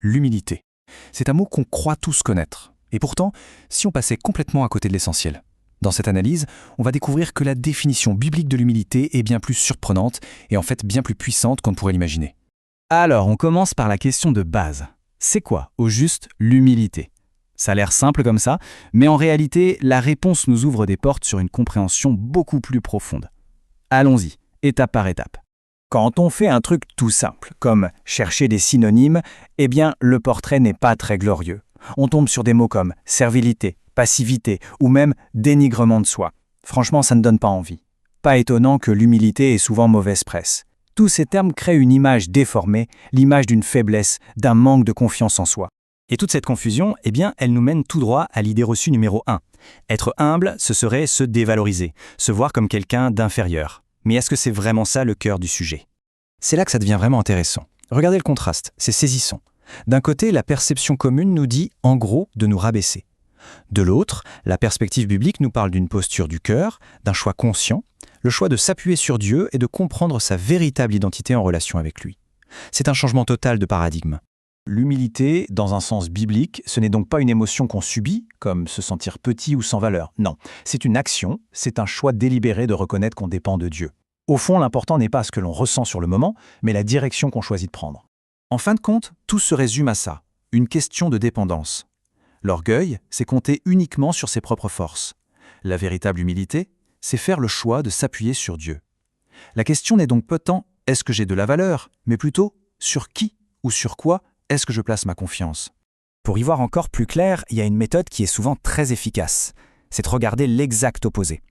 L'humilité. C'est un mot qu'on croit tous connaître. Et pourtant, si on passait complètement à côté de l'essentiel. Dans cette analyse, on va découvrir que la définition biblique de l'humilité est bien plus surprenante et en fait bien plus puissante qu'on ne pourrait l'imaginer. Alors, on commence par la question de base. C'est quoi, au juste, l'humilité? Ça a l'air simple comme ça, mais en réalité, la réponse nous ouvre des portes sur une compréhension beaucoup plus profonde. Allons-y, étape par étape. Quand on fait un truc tout simple, comme chercher des synonymes, eh bien, le portrait n'est pas très glorieux. On tombe sur des mots comme servilité, passivité ou même dénigrement de soi. Franchement, ça ne donne pas envie. Pas étonnant que l'humilité ait souvent mauvaise presse. Tous ces termes créent une image déformée, l'image d'une faiblesse, d'un manque de confiance en soi. Et toute cette confusion, eh bien, elle nous mène tout droit à l'idée reçue numéro 1. Être humble, ce serait se dévaloriser, se voir comme quelqu'un d'inférieur. Mais est-ce que c'est vraiment ça le cœur du sujet? C'est là que ça devient vraiment intéressant. Regardez le contraste, c'est saisissant. D'un côté, la perception commune nous dit, en gros, de nous rabaisser. De l'autre, la perspective biblique nous parle d'une posture du cœur, d'un choix conscient, le choix de s'appuyer sur Dieu et de comprendre sa véritable identité en relation avec lui. C'est un changement total de paradigme. L'humilité, dans un sens biblique, ce n'est donc pas une émotion qu'on subit, comme se sentir petit ou sans valeur. Non, c'est une action, c'est un choix délibéré de reconnaître qu'on dépend de Dieu. Au fond, l'important n'est pas ce que l'on ressent sur le moment, mais la direction qu'on choisit de prendre. En fin de compte, tout se résume à ça, une question de dépendance. L'orgueil, c'est compter uniquement sur ses propres forces. La véritable humilité, c'est faire le choix de s'appuyer sur Dieu. La question n'est donc pas tant « est-ce que j'ai de la valeur ?», mais plutôt « sur qui ou sur quoi est-ce que je place ma confiance ?» Pour y voir encore plus clair, il y a une méthode qui est souvent très efficace. C'est de regarder l'exact opposé.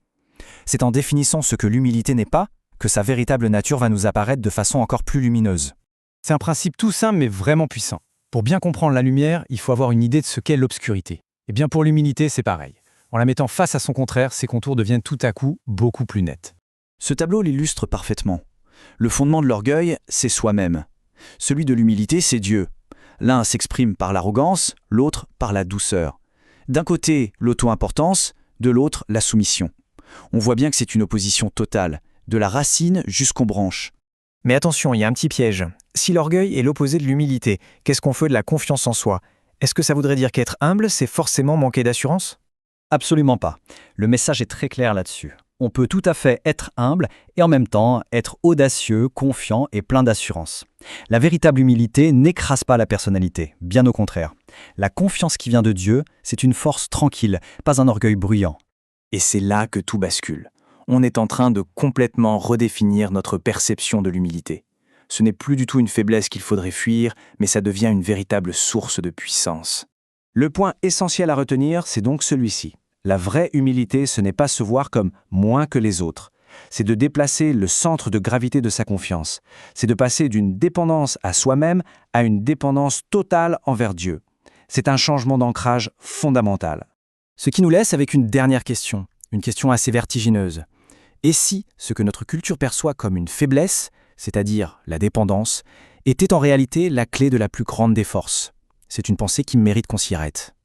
C'est en définissant ce que l'humilité n'est pas que sa véritable nature va nous apparaître de façon encore plus lumineuse. C'est un principe tout simple mais vraiment puissant. Pour bien comprendre la lumière, il faut avoir une idée de ce qu'est l'obscurité. Et bien pour l'humilité, c'est pareil. En la mettant face à son contraire, ses contours deviennent tout à coup beaucoup plus nets. Ce tableau l'illustre parfaitement. Le fondement de l'orgueil, c'est soi-même. Celui de l'humilité, c'est Dieu. L'un s'exprime par l'arrogance, l'autre par la douceur. D'un côté, l'auto-importance, de l'autre, la soumission. On voit bien que c'est une opposition totale, de la racine jusqu'aux branches. Mais attention, il y a un petit piège. Si l'orgueil est l'opposé de l'humilité, qu'est-ce qu'on fait de la confiance en soi? Est-ce que ça voudrait dire qu'être humble, c'est forcément manquer d'assurance? Absolument pas. Le message est très clair là-dessus. On peut tout à fait être humble et en même temps être audacieux, confiant et plein d'assurance. La véritable humilité n'écrase pas la personnalité, bien au contraire. La confiance qui vient de Dieu, c'est une force tranquille, pas un orgueil bruyant. Et c'est là que tout bascule. On est en train de complètement redéfinir notre perception de l'humilité. Ce n'est plus du tout une faiblesse qu'il faudrait fuir, mais ça devient une véritable source de puissance. Le point essentiel à retenir, c'est donc celui-ci. La vraie humilité, ce n'est pas se voir comme moins que les autres. C'est de déplacer le centre de gravité de sa confiance. C'est de passer d'une dépendance à soi-même à une dépendance totale envers Dieu. C'est un changement d'ancrage fondamental. Ce qui nous laisse avec une dernière question, une question assez vertigineuse. Et si ce que notre culture perçoit comme une faiblesse, c'est-à-dire la dépendance, était en réalité la clé de la plus grande des forces? C'est une pensée qui mérite qu'on s'y arrête.